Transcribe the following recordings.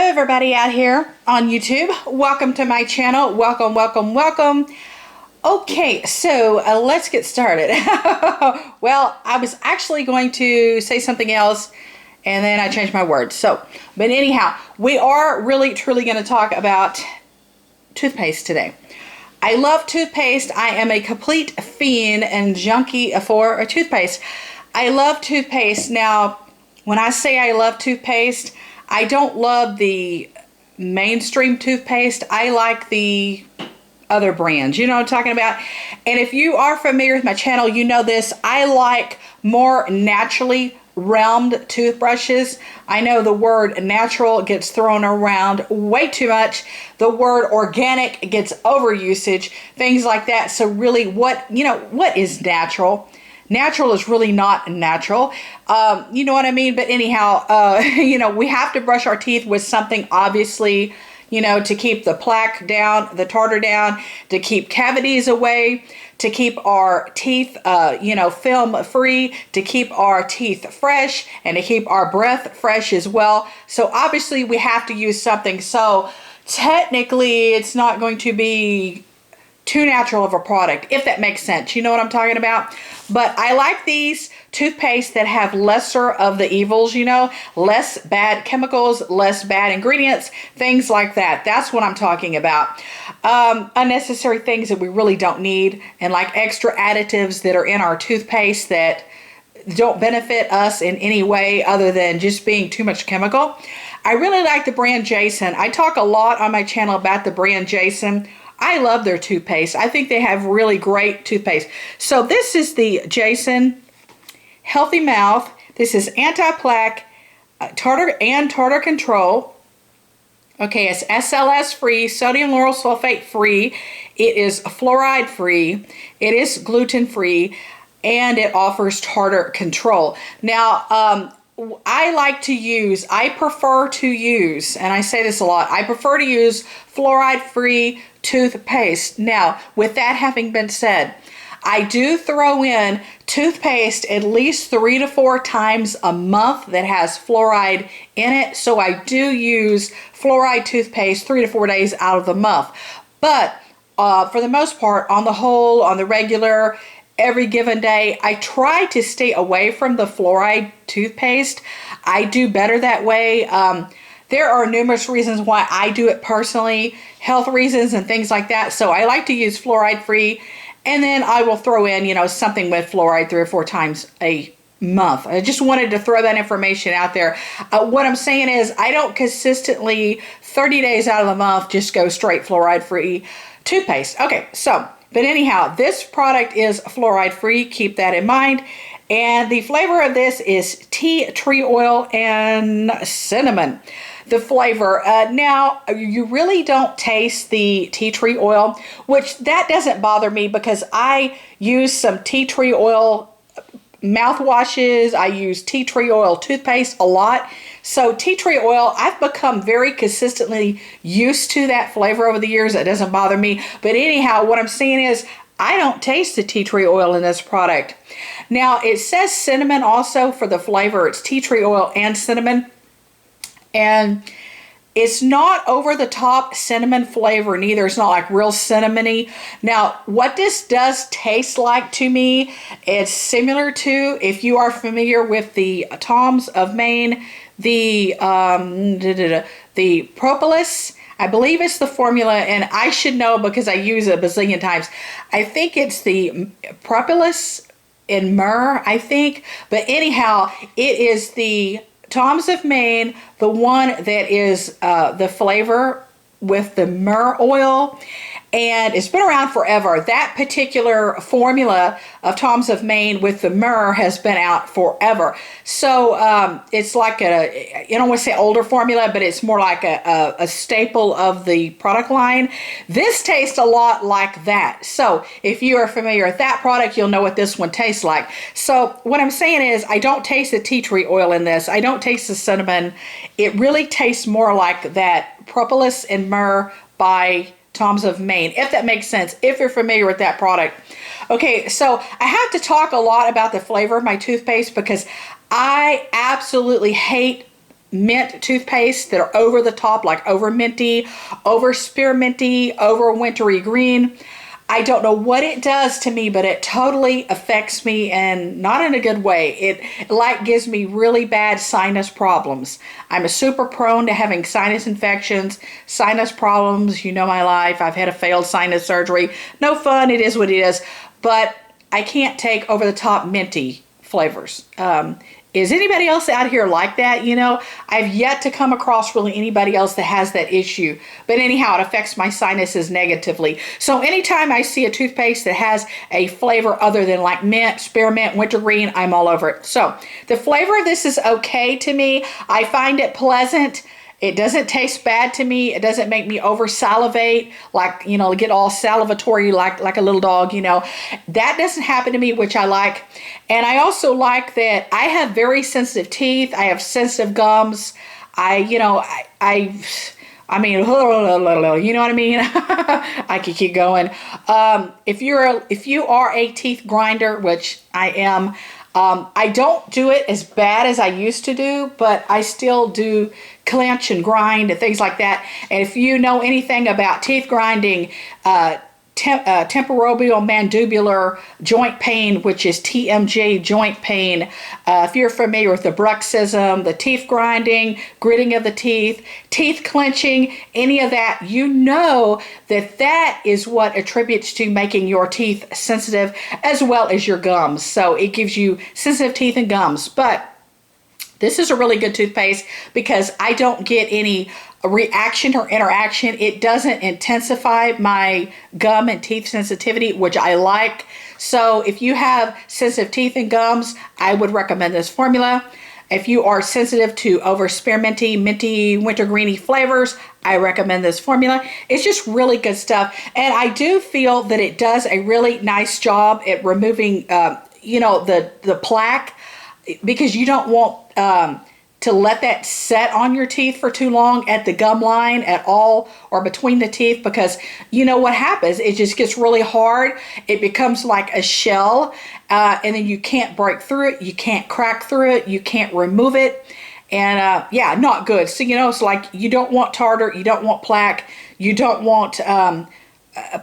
everybody out here on YouTube. Welcome to my channel. Welcome, welcome, welcome. Okay, so let's get started. Well, I was actually going to say something else and then I changed my words. But anyhow, we are really truly going to talk about toothpaste today. I love toothpaste. I am a complete fiend and junkie for a toothpaste. I love toothpaste. Now, when I say I love toothpaste, I don't love the mainstream toothpaste. I like the other brands. You know what I'm talking about? And if you are familiar with my channel, you know this. I like more naturally realmed toothbrushes. I know the word natural gets thrown around way too much. The word organic gets overusage, things like that. So really what is natural? Natural is really not natural. You know what I mean? But anyhow, we have to brush our teeth with something, obviously, to keep the plaque down, the tartar down, to keep cavities away, to keep our teeth, film free, to keep our teeth fresh, and to keep our breath fresh as well. So obviously we have to use something. So technically it's not going to be too natural of a product, if that makes sense. You know what I'm talking about? But I like these toothpaste that have lesser of the evils, less bad chemicals, less bad ingredients, things like that. That's what I'm talking about. Unnecessary things that we really don't need, and like extra additives that are in our toothpaste that don't benefit us in any way other than just being too much chemical. I really like the brand Jason. I talk a lot on my channel about the brand Jason. I love their toothpaste. I think they have really great toothpaste. So this is the Jason Healthy Mouth. This is Antiplaque, tartar control. Okay, it's SLS free, sodium lauryl sulfate free. It is fluoride free. It is gluten free, and it offers tartar control. Now, I prefer to use, and I say this a lot, I prefer to use fluoride-free toothpaste. Now, with that having been said, I do throw in toothpaste at least 3 to 4 times a month that has fluoride in it. So I do use fluoride toothpaste 3 to 4 days out of the month. But for the most part, on the whole, on the regular, every given day, I try to stay away from the fluoride toothpaste. I do better that way. There are numerous reasons why I do it personally, health reasons and things like that. So I like to use fluoride free, and then I will throw in, something with fluoride 3 or 4 times a month. I just wanted to throw that information out there. What I'm saying is I don't consistently 30 days out of the month just go straight fluoride free toothpaste. Okay, but anyhow, this product is fluoride free. Keep that in mind. And the flavor of this is tea tree oil and cinnamon. The flavor. Now, you really don't taste the tea tree oil, which that doesn't bother me because I use some tea tree oil mouthwashes. I use tea tree oil toothpaste a lot. So tea tree oil, I've become very consistently used to that flavor over the years. It doesn't bother me. But anyhow, what I'm saying is I don't taste the tea tree oil in this product. Now, it says cinnamon also for the flavor. It's tea tree oil and cinnamon. And it's not over the top cinnamon flavor neither. It's not like real cinnamony. Now, what this does taste like to me, it's similar to, if you are familiar with the Toms of Maine, the propolis. I believe it's the formula, and I should know because I use it a bazillion times. I think it's the propolis in myrrh, I think. But anyhow, it is the Toms of Maine, the one that is the flavor with the myrrh oil, and it's been around forever. That particular formula of Toms of Maine with the myrrh has been out forever. So it's like I don't want to say older formula, but it's more like a staple of the product line. This tastes a lot like that. So if you are familiar with that product, you'll know what this one tastes like. So what I'm saying is I don't taste the tea tree oil in this. I don't taste the cinnamon. It really tastes more like that propolis and myrrh by Toms of Maine, if that makes sense, if you're familiar with that product. Okay, so I have to talk a lot about the flavor of my toothpaste because I absolutely hate mint toothpaste that are over the top, like over minty, over spearminty, over wintry green. I don't know what it does to me, but it totally affects me, and not in a good way. It like gives me really bad sinus problems. I'm a super prone to having sinus infections, sinus problems. You know my life. I've had a failed sinus surgery. No fun. It is what it is. But I can't take over the top minty flavors. Is anybody else out here like that? You know, I've yet to come across really anybody else that has that issue. But anyhow, it affects my sinuses negatively. So anytime I see a toothpaste that has a flavor other than like mint, spearmint, wintergreen, I'm all over it. So the flavor of this is okay to me. I find it pleasant. It doesn't taste bad to me. It doesn't make me over salivate, like, you know, get all salivatory like a little dog, you know. That doesn't happen to me, which I like. And I also like that I have very sensitive teeth. I have sensitive gums. I mean, you know what I mean? I could keep going. If you are a teeth grinder, which I am, I don't do it as bad as I used to do, but I still do clench and grind and things like that. And if you know anything about teeth grinding, temporomandibular joint pain, which is TMJ joint pain, if you're familiar with the bruxism, the teeth grinding, gritting of the teeth, teeth clenching, any of that, you know that is what attributes to making your teeth sensitive as well as your gums. So it gives you sensitive teeth and gums. But this is a really good toothpaste because I don't get any reaction or interaction. It doesn't intensify my gum and teeth sensitivity, which I like. So if you have sensitive teeth and gums, I would recommend this formula. If you are sensitive to over spearminty, minty, wintergreeny flavors, I recommend this formula. It's just really good stuff. And I do feel that it does a really nice job at removing, the plaque, because you don't want to let that set on your teeth for too long at the gum line at all, or between the teeth, because you know what happens, it just gets really hard. It becomes like a shell, and then you can't break through it, you can't crack through it, you can't remove it, and yeah, not good. So, you know, it's like you don't want tartar, you don't want plaque, you don't want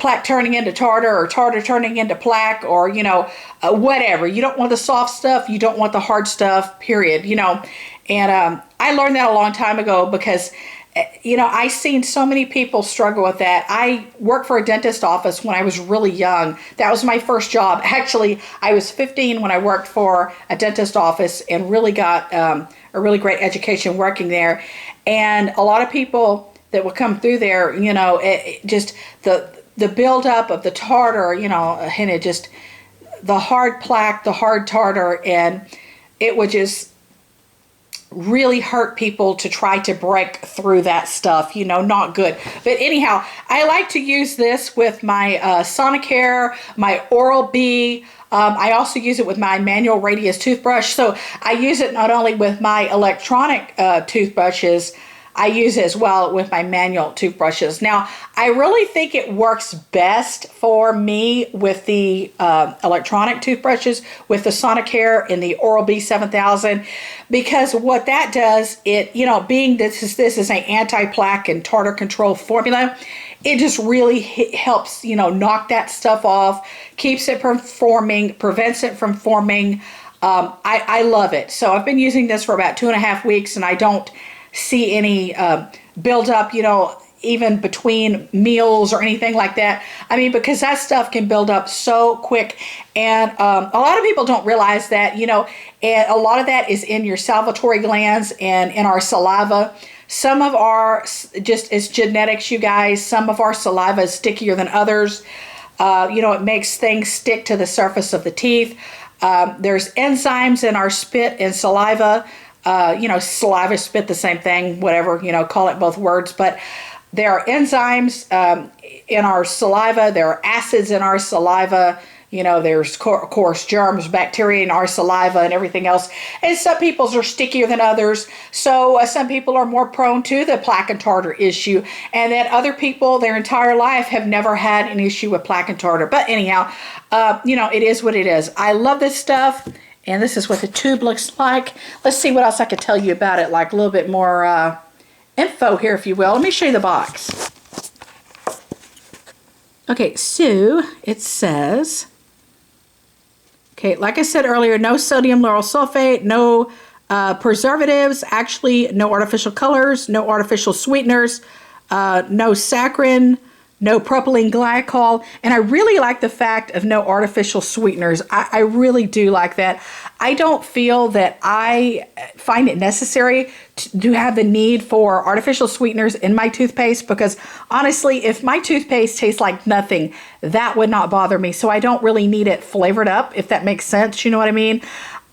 plaque turning into tartar, or tartar turning into plaque, or, you know, whatever. You don't want the soft stuff, you don't want the hard stuff, period, you know. And I learned that a long time ago because, you know, I seen so many people struggle with that. I worked for a dentist office when I was really young. That was my first job. Actually, I was 15 when I worked for a dentist office and really got a really great education working there. And a lot of people that would come through there, you know, just the buildup of the tartar, you know, and it just, the hard plaque, the hard tartar, and it would just really hurt people to try to break through that stuff, you know, not good. But anyhow, I like to use this with my Sonicare, my Oral-B. I also use it with my manual radius toothbrush. So I use it not only with my electronic toothbrushes, I use it as well with my manual toothbrushes. Now, I really think it works best for me with the electronic toothbrushes, with the Sonicare and the Oral-B 7000, because what that does, it, you know, being this is an anti-plaque and tartar control formula, it just really helps, you know, knock that stuff off, keeps it from forming, prevents it from forming. I love it. So I've been using this for about 2.5 weeks, and I don't see any buildup, you know, even between meals or anything like that. I mean, because that stuff can build up so quick. And a lot of people don't realize that, you know, and a lot of that is in your salivatory glands and in our saliva. Some of our, just it's genetics, you guys, some of our saliva is stickier than others. You know, it makes things stick to the surface of the teeth. There's enzymes in our spit and saliva. You know, saliva, spit, the same thing, whatever, you know, call it both words. But there are enzymes in our saliva. There are acids in our saliva. You know, there's, of course, germs, bacteria in our saliva and everything else. And some people's are stickier than others. So some people are more prone to the plaque and tartar issue. And then other people, their entire life, have never had an issue with plaque and tartar. But anyhow, you know, it is what it is. I love this stuff. And this is what the tube looks like. Let's see what else I could tell you about it, like a little bit more info here, if you will. Let me show you the box. Okay, so it says, okay, like I said earlier, no sodium lauryl sulfate, no preservatives, actually no artificial colors, no artificial sweeteners, no saccharin, no propylene glycol, and I really like the fact of no artificial sweeteners. I really do like that. I don't feel that I find it necessary to have the need for artificial sweeteners in my toothpaste, because honestly, if my toothpaste tastes like nothing, that would not bother me. So I don't really need it flavored up, if that makes sense. You know what I mean?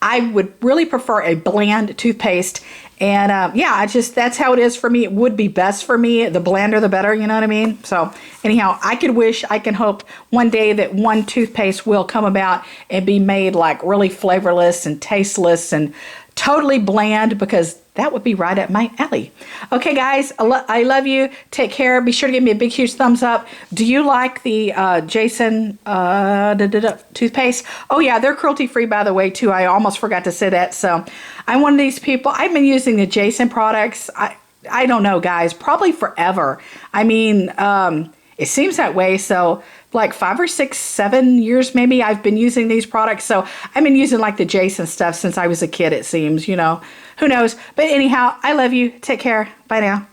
I would really prefer a bland toothpaste. And yeah, that's how it is for me. It would be best for me. The blander, the better, you know what I mean? So anyhow, I can hope one day that one toothpaste will come about and be made like really flavorless and tasteless and totally bland, because that would be right up my alley. Okay, guys, I love you. Take care. Be sure to give me a big, huge thumbs up. Do you like the Jason toothpaste? Oh, yeah, they're cruelty-free, by the way, too. I almost forgot to say that. So I'm one of these people. I've been using the Jason products. I don't know, guys, probably forever. I mean, it seems that way. So like 5 or 6, 7 years maybe I've been using these products. So I've been using like the Jason stuff since I was a kid, it seems, you know. Who knows? But anyhow, I love you. Take care. Bye now.